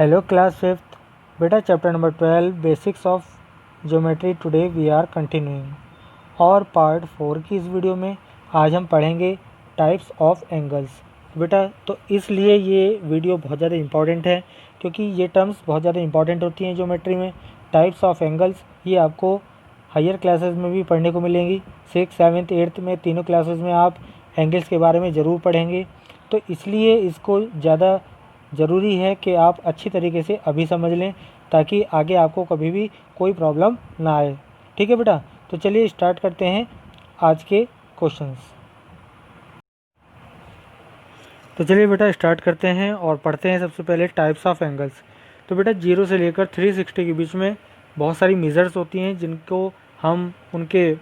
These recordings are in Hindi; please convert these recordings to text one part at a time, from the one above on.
Hello class fifth. बेटा chapter number 12 basics of geometry today we are continuing our part 4 की इस वीडियो में आज हम पढ़ेंगे टाइप्स ऑफ एंगल्स। बेटा तो इसलिए ये वीडियो बहुत ज़्यादा इंपॉर्टेंट है क्योंकि ये टर्म्स बहुत ज़्यादा इंपॉर्टेंट होती हैं ज्योमेट्री में। टाइप्स ऑफ एंगल्स ये आपको हायर क्लासेस में भी पढ़ने को मिलेंगी। 6th 7th 8th में तीनों क्लासेस में आप एंगल्स के बारे में ज़रूर पढ़ेंगे, तो इसलिए इसको ज़्यादा ज़रूरी है कि आप अच्छी तरीके से अभी समझ लें ताकि आगे आपको कभी भी कोई प्रॉब्लम ना आए। ठीक है बेटा, तो चलिए स्टार्ट करते हैं आज के क्वेश्चंस। तो चलिए बेटा स्टार्ट करते हैं और पढ़ते हैं सबसे पहले टाइप्स ऑफ एंगल्स। तो बेटा 0 से लेकर 360 के बीच में बहुत सारी मेजर्स होती हैं जिनको हम उनके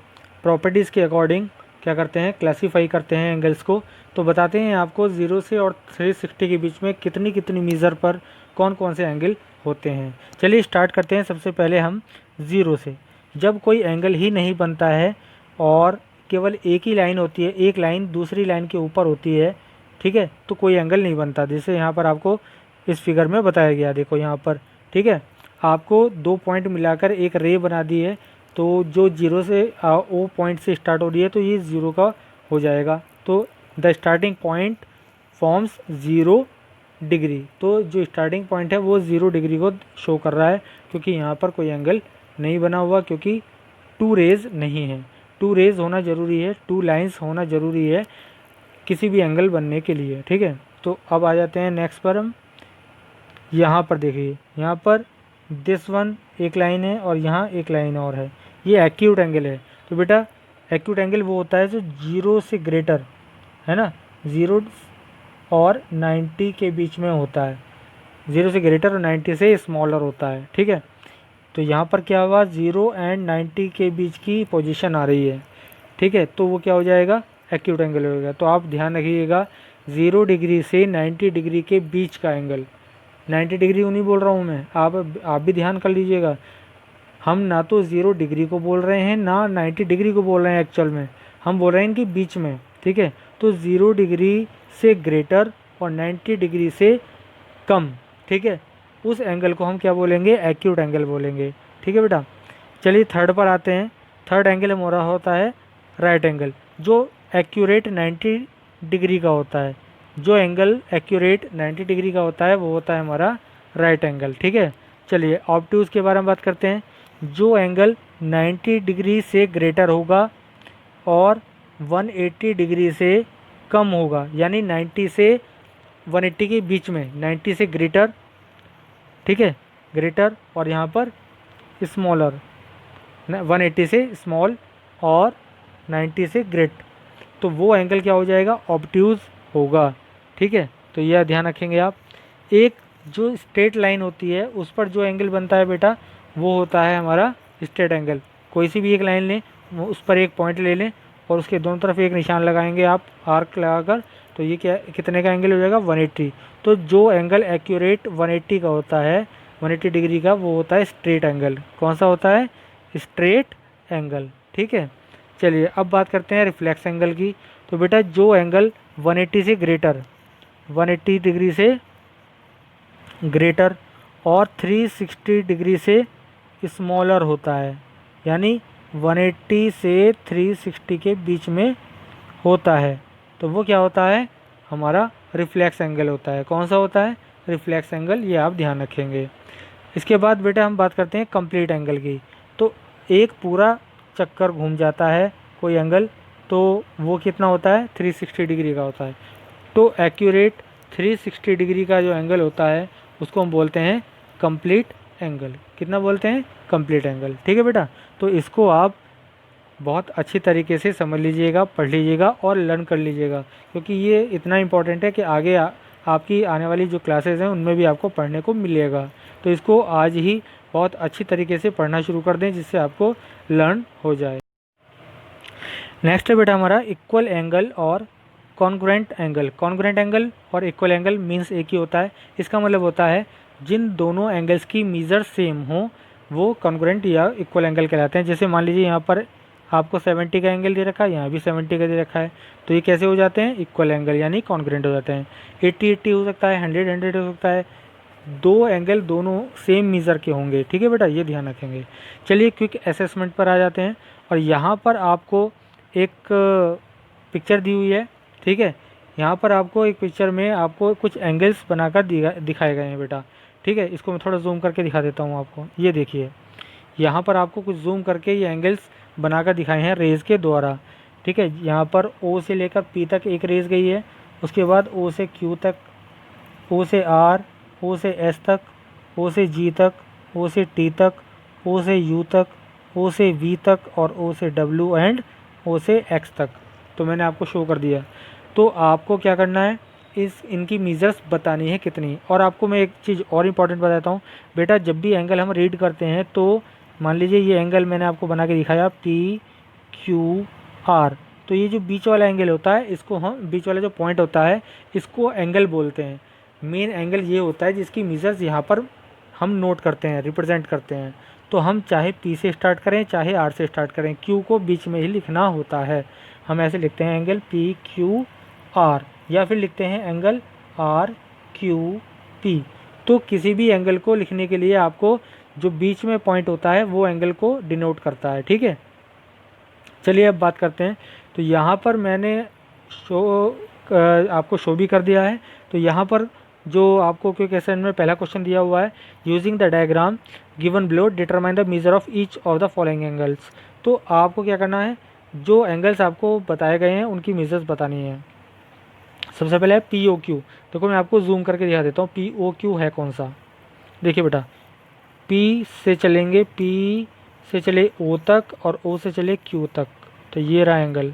प्रॉपर्टीज़ के अकॉर्डिंग क्या करते हैं, क्लासीफाई करते हैं एंगल्स को। तो बताते हैं आपको 0 से और 360 के बीच में कितनी कितनी मेजर पर कौन कौन से एंगल होते हैं। चलिए स्टार्ट करते हैं सबसे पहले हम 0 से। जब कोई एंगल ही नहीं बनता है और केवल एक ही लाइन होती है, एक लाइन दूसरी लाइन के ऊपर होती है, ठीक है, तो कोई एंगल नहीं बनता। जैसे यहाँ पर आपको इस फिगर में बताया गया, देखो यहाँ पर, ठीक है, आपको 2 पॉइंट मिलाकर एक रे बना दी है। तो जो 0 से ओ पॉइंट से स्टार्ट हो रही है तो ये 0 का हो जाएगा। तो the starting point forms 0 degree. तो जो स्टार्टिंग पॉइंट है वो 0 डिग्री को शो कर रहा है क्योंकि यहाँ पर कोई एंगल नहीं बना हुआ, क्योंकि 2 रेज नहीं है। 2 रेज होना ज़रूरी है, 2 लाइन्स होना ज़रूरी है किसी भी एंगल बनने के लिए। ठीक है, तो अब आ जाते हैं नेक्स्ट पर। हम यहाँ पर देखिए, यहाँ पर दिस वन एक लाइन है और यहाँ एक लाइन और है, ये एक्यूट एंगल है। तो बेटा एक्यूट एंगल वो होता है जो 0 से ग्रेटर है ना, 0 और 90 के बीच में होता है। 0 से ग्रेटर और 90 से स्मॉलर होता है। ठीक है, तो यहाँ पर क्या हुआ, 0 एंड 90 के बीच की पोजीशन आ रही है। ठीक है, तो वो क्या हो जाएगा, एक्यूट एंगल होगा। तो आप ध्यान रखिएगा 0 डिग्री से 90 डिग्री के बीच का एंगल। 90 डिग्री नहीं बोल रहा हूँ मैं, आप भी ध्यान कर लीजिएगा। हम ना तो 0 डिग्री को बोल रहे हैं ना 90 डिग्री को बोल रहे हैं, एक्चुअल में हम बोल रहे हैं इनके बीच में। ठीक है, तो 0 डिग्री से ग्रेटर और 90 डिग्री से कम, ठीक है, उस एंगल को हम क्या बोलेंगे, एक्यूट एंगल बोलेंगे। ठीक है बेटा, चलिए थर्ड पर आते हैं। थर्ड एंगल हमारा होता है राइट एंगल, जो एक्यूरेट 90 डिग्री का होता है। जो एंगल एक्यूरेट 90 डिग्री का होता है वो होता है हमारा राइट एंगल। ठीक है, चलिए ऑब्ट्यूज के बारे में बात करते हैं। जो एंगल 90 डिग्री से ग्रेटर होगा और 180 डिग्री से कम होगा, यानी 90 से 180 के बीच में, 90 से ग्रेटर, ठीक है, ग्रेटर और यहाँ पर स्मॉलर, 180 से स्मॉल और 90 से ग्रेट, तो वो एंगल क्या हो जाएगा, ऑब्ट्यूज होगा। ठीक है, तो यह ध्यान रखेंगे आप। एक जो स्ट्रेट लाइन होती है उस पर जो एंगल बनता है बेटा वो होता है हमारा स्ट्रेट एंगल। कोई सी भी एक लाइन लें, उस पर एक पॉइंट ले लें और उसके दोनों तरफ एक निशान लगाएंगे आप आर्क लगाकर, तो ये क्या कितने का एंगल हो जाएगा, 180। तो जो एंगल एक्यूरेट 180 का होता है, 180 डिग्री का, वो होता है स्ट्रेट एंगल। कौन सा होता है, स्ट्रेट एंगल। ठीक है, चलिए अब बात करते हैं रिफ्लेक्स एंगल की। तो बेटा जो एंगल 180 से ग्रेटर, 180 डिग्री से ग्रेटर और 360 डिग्री से स्मॉलर होता है, यानी 180 से 360 के बीच में होता है, तो वो क्या होता है, हमारा रिफ्लेक्स एंगल होता है। कौन सा होता है, रिफ्लेक्स एंगल, ये आप ध्यान रखेंगे। इसके बाद बेटा हम बात करते हैं कंप्लीट एंगल की। तो एक पूरा चक्कर घूम जाता है कोई एंगल, तो वो कितना होता है, 360 डिग्री का होता है। तो एक्यूरेट 360 डिग्री का जो एंगल होता है उसको हम बोलते हैं कंप्लीट एंगल। कितना बोलते हैं, कंप्लीट एंगल। ठीक है बेटा, तो इसको आप बहुत अच्छी तरीके से समझ लीजिएगा, पढ़ लीजिएगा और लर्न कर लीजिएगा, क्योंकि ये इतना इम्पोर्टेंट है कि आगे आपकी आने वाली जो क्लासेस हैं उनमें भी आपको पढ़ने को मिलेगा। तो इसको आज ही बहुत अच्छी तरीके से पढ़ना शुरू कर दें जिससे आपको लर्न हो जाए। नेक्स्ट है बेटा हमारा इक्वल एंगल और कॉन्ग्रुएंट एंगल। कॉन्ग्रुएंट एंगल और इक्वल एंगल मीन्स एक ही होता है। इसका मतलब होता है जिन दोनों एंगल्स की मेजर सेम हो वो कॉन्ग्रुएंट या इक्वल एंगल कहलाते हैं। जैसे मान लीजिए यहाँ पर आपको 70 का एंगल दे रखा है, यहाँ भी 70 का दे रखा है, तो ये कैसे हो जाते हैं, इक्वल एंगल यानी कॉन्ग्रुएंट हो जाते हैं। 80 80 हो सकता है, 100 100 हो सकता है, दो एंगल दोनों सेम मीज़र के होंगे। ठीक है बेटा, ये ध्यान रखेंगे। चलिए क्विक असेसमेंट पर आ जाते हैं। और यहाँ पर आपको एक पिक्चर दी हुई है। ठीक है, यहाँ पर आपको एक पिक्चर में आपको कुछ एंगल्स बनाकर दिखाए गए हैं बेटा। ठीक है, इसको मैं थोड़ा जूम करके दिखा देता हूँ आपको। ये देखिए, यहाँ पर आपको कुछ जूम करके ये एंगल्स बनाकर दिखाए हैं रेज़ के द्वारा। ठीक है, यहाँ पर ओ से लेकर पी तक एक रेज़ गई है, उसके बाद ओ से क्यू तक, ओ से आर, ओ से एस तक, ओ से जी तक, ओ से टी तक, ओ से यू तक, ओ से वी तक, और ओ से डब्ल्यू एंड ओ से एक्स तक। तो मैंने आपको शो कर दिया। तो आपको क्या करना है, इनकी मीज़र्स बतानी है कितनी। और आपको मैं एक चीज़ और इम्पॉर्टेंट बताता हूँ बेटा, जब भी एंगल हम रीड करते हैं तो मान लीजिए ये एंगल मैंने आपको बना के दिखाया पी क्यू आर, तो ये जो बीच वाला एंगल होता है इसको हम, बीच वाला जो पॉइंट होता है इसको एंगल बोलते हैं। मेन एंगल ये होता है जिसकी मीज़र्स यहाँ पर हम नोट करते हैं, रिप्रेजेंट करते हैं। तो हम चाहे पी से स्टार्ट करें चाहे आर से स्टार्ट करें, क्यू को बीच में ही लिखना होता है। हम ऐसे लिखते हैं एंगल पी क्यू आर, या फिर लिखते हैं एंगल आर क्यू पी। तो किसी भी एंगल को लिखने के लिए आपको जो बीच में पॉइंट होता है वो एंगल को डिनोट करता है। ठीक है, चलिए अब बात करते हैं। तो यहाँ पर मैंने आपको शो भी कर दिया है। तो यहाँ पर जो आपको क्विक असाइनमेंट में पहला क्वेश्चन दिया हुआ है, using the diagram given below determine the measure of each of the following angles. तो आपको क्या करना है, जो एंगल्स आपको बताए गए हैं उनकी मेजर्स बतानी है। सबसे पहले है पी ओ क्यू। देखो मैं आपको जूम करके दिखा देता हूँ पी ओ क्यू है कौन सा। देखिए बेटा, पी से चलेंगे, पी से चले ओ तक, और ओ से चले क्यू तक, तो ये रहा एंगल।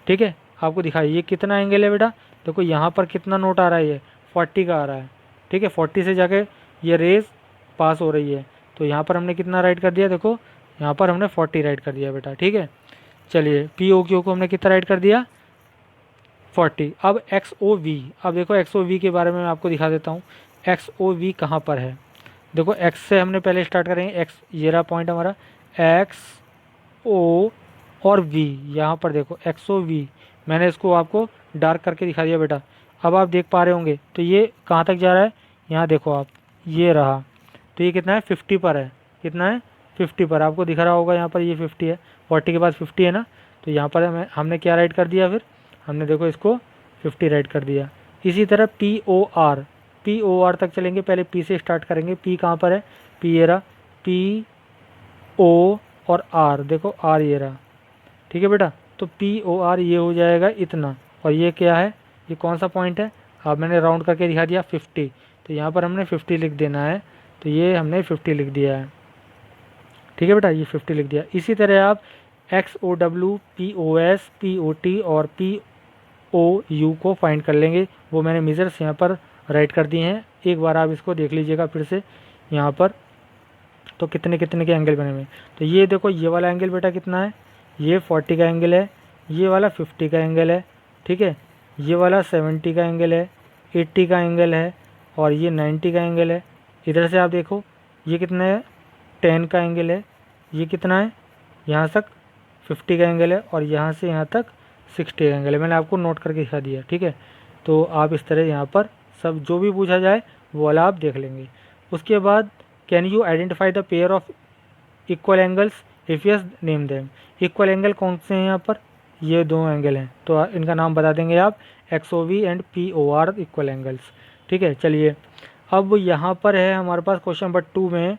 ठीक है, आपको दिखाइए ये कितना एंगल है बेटा। देखो यहाँ पर कितना नोट आ रहा है, ये 40 का आ रहा है। ठीक है, 40 से जाके ये रेस पास हो रही है, तो यहाँ पर हमने कितना राइट कर दिया, देखो यहाँ पर हमने 40 राइट कर दिया बेटा। ठीक है, चलिए पी ओ क्यू को हमने कितना राइट कर दिया, 40। अब एक्स ओ वी, अब देखो एक्स ओ वी के बारे में मैं आपको दिखा देता हूँ। एक्स ओ वी कहाँ पर है, देखो एक्स से हमने पहले स्टार्ट करेंगे। एक्स ये रहा पॉइंट हमारा, एक्स ओ और वी, यहाँ पर देखो एक्स ओ वी, मैंने इसको आपको डार्क करके दिखा दिया बेटा। अब आप देख पा रहे होंगे, तो ये कहाँ तक जा रहा है, यहाँ देखो आप, ये रहा। तो ये कितना है, 50 पर है। कितना है, 50 पर, आपको दिख रहा होगा यहाँ पर ये 50 है, 40 के बाद 50 है ना। तो यहाँ पर हमने क्या राइट कर दिया, फिर हमने देखो इसको 50 राइट कर दिया। इसी तरह P O R, P O R तक चलेंगे, पहले पी से स्टार्ट करेंगे। पी कहाँ पर है, पी ये रहा, पी ओ और आर, देखो आर ये रहा। ठीक है बेटा, तो पी ओ आर ये हो जाएगा इतना, और ये क्या है, ये कौन सा पॉइंट है, अब मैंने राउंड करके दिखा दिया 50, तो यहाँ पर हमने 50 लिख देना है। तो ये हमने 50 लिख दिया है। ठीक है बेटा, ये 50 लिख दिया। इसी तरह आप X O W, P O S, P O T और पी ओ यू को फाइंड कर लेंगे। वो मैंने मेजर्स यहाँ पर राइट कर दिए हैं, एक बार आप इसको देख लीजिएगा फिर से यहाँ पर। तो कितने कितने के एंगल बने हुए हैं, तो ये देखो ये वाला एंगल बेटा कितना है, ये 40 का एंगल है, ये वाला 50 का एंगल है। ठीक है, ये वाला 70 का एंगल है, 80 का एंगल है, और ये 90 का एंगल है। इधर से आप देखो ये कितना है, 10 का एंगल है, ये कितना है, यहाँ तक 50 का एंगल है, और यहाँ से यहाँ तक 60 का एंगल है। मैंने आपको नोट करके दिखा दिया। ठीक है, तो आप इस तरह यहाँ पर सब जो भी पूछा जाए वो वाला आप देख लेंगे। उसके बाद can you identify the pair of equal angles, if yes name them. Equal angle कौन से हैं यहाँ पर, ये दो एंगल हैं, तो इनका नाम बता देंगे आप, X O V and P O R equal angles. ठीक है, चलिए अब यहाँ पर है हमारे पास क्वेश्चन नंबर 2 में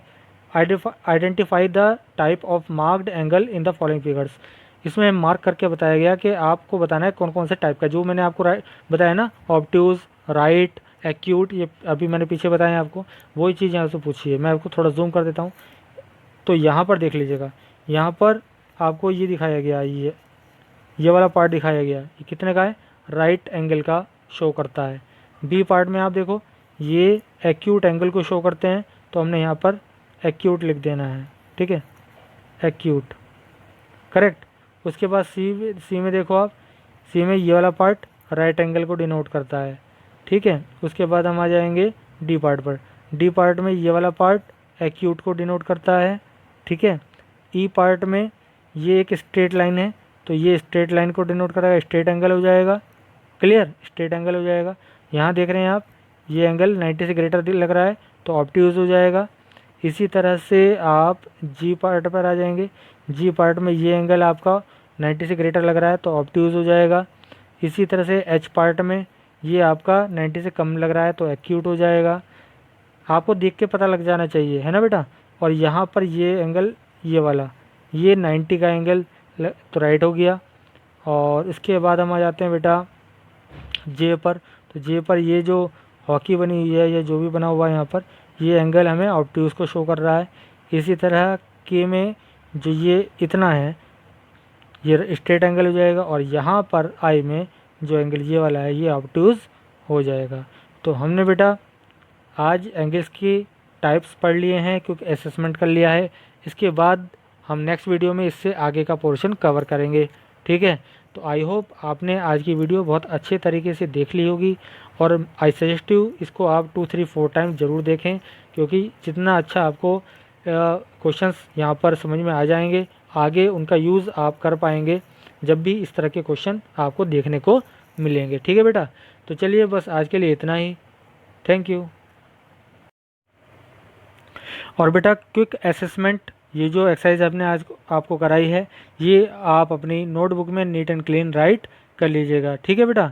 identify the type of marked angle in the following figures. इसमें मार्क करके बताया गया कि आपको बताना है कौन कौन से टाइप का, जो मैंने आपको बताया ना, ऑब्ट्यूज, राइट, एक्यूट, ये अभी मैंने पीछे बताया आपको, वही चीज़ यहाँ से पूछी है। मैं आपको थोड़ा जूम कर देता हूँ, तो यहाँ पर देख लीजिएगा, यहाँ पर आपको ये दिखाया गया, ये वाला पार्ट दिखाया गया, ये कितने का है, राइट एंगल का शो करता है। बी पार्ट में आप देखो ये एक्यूट एंगल को शो करते हैं, तो हमने यहाँ पर एक्यूट लिख देना है। ठीक है, एक्यूट, करेक्ट। उसके बाद सी में देखो आप, सी में ये वाला पार्ट राइट एंगल को डिनोट करता है। ठीक है, उसके बाद हम आ जाएंगे डी पार्ट पर। डी पार्ट में ये वाला पार्ट एक्यूट को डिनोट करता है। ठीक है, ई पार्ट में ये एक स्ट्रेट लाइन है, तो ये स्ट्रेट लाइन को डिनोट करेगा, स्ट्रेट एंगल हो जाएगा। क्लियर, स्ट्रेट एंगल हो जाएगा। यहाँ देख रहे हैं आप, ये एंगल 90 से ग्रेटर लग रहा है, तो ऑब्ट्यूज़ हो जाएगा। इसी तरह से आप जी पार्ट पर आ जाएंगे, जी पार्ट में ये एंगल आपका 90 से ग्रेटर लग रहा है तो ऑब्ट्यूज़ हो जाएगा। इसी तरह से एच पार्ट में ये आपका 90 से कम लग रहा है तो एक्यूट हो जाएगा। आपको देख के पता लग जाना चाहिए, है ना बेटा। और यहाँ पर ये एंगल, ये वाला, ये 90 का एंगल तो राइट हो गया। और इसके बाद हम आ जाते हैं बेटा जे पर। तो जे पर ये जो हॉकी बनी हुई है या जो भी बना हुआ है यहाँ पर, ये एंगल हमें ऑब्ट्यूज़ को शो कर रहा है। इसी तरह के में जो ये इतना है ये स्ट्रेट एंगल हो जाएगा, और यहाँ पर आई में जो एंगल ये वाला है ये ऑब्ट्यूज़ हो जाएगा। तो हमने बेटा आज एंगल्स की टाइप्स पढ़ लिए हैं क्योंकि असेसमेंट कर लिया है। इसके बाद हम नेक्स्ट वीडियो में इससे आगे का पोर्शन कवर करेंगे, ठीक है। तो आई होप आपने आज की वीडियो बहुत अच्छे तरीके से देख ली होगी, और आई सजेस्ट यू इसको आप 2, 3, 4 टाइम ज़रूर देखें, क्योंकि जितना अच्छा आपको क्वेश्चंस यहाँ पर समझ में आ जाएंगे, आगे उनका यूज़ आप कर पाएंगे जब भी इस तरह के क्वेश्चन आपको देखने को मिलेंगे, ठीक है बेटा। तो चलिए बस आज के लिए इतना ही, थैंक यू। और बेटा क्विक असेसमेंट, ये जो एक्सरसाइज आपने आज आपको कराई है, ये आप अपनी नोटबुक में नीट एंड क्लीन राइट कर लीजिएगा, ठीक है बेटा।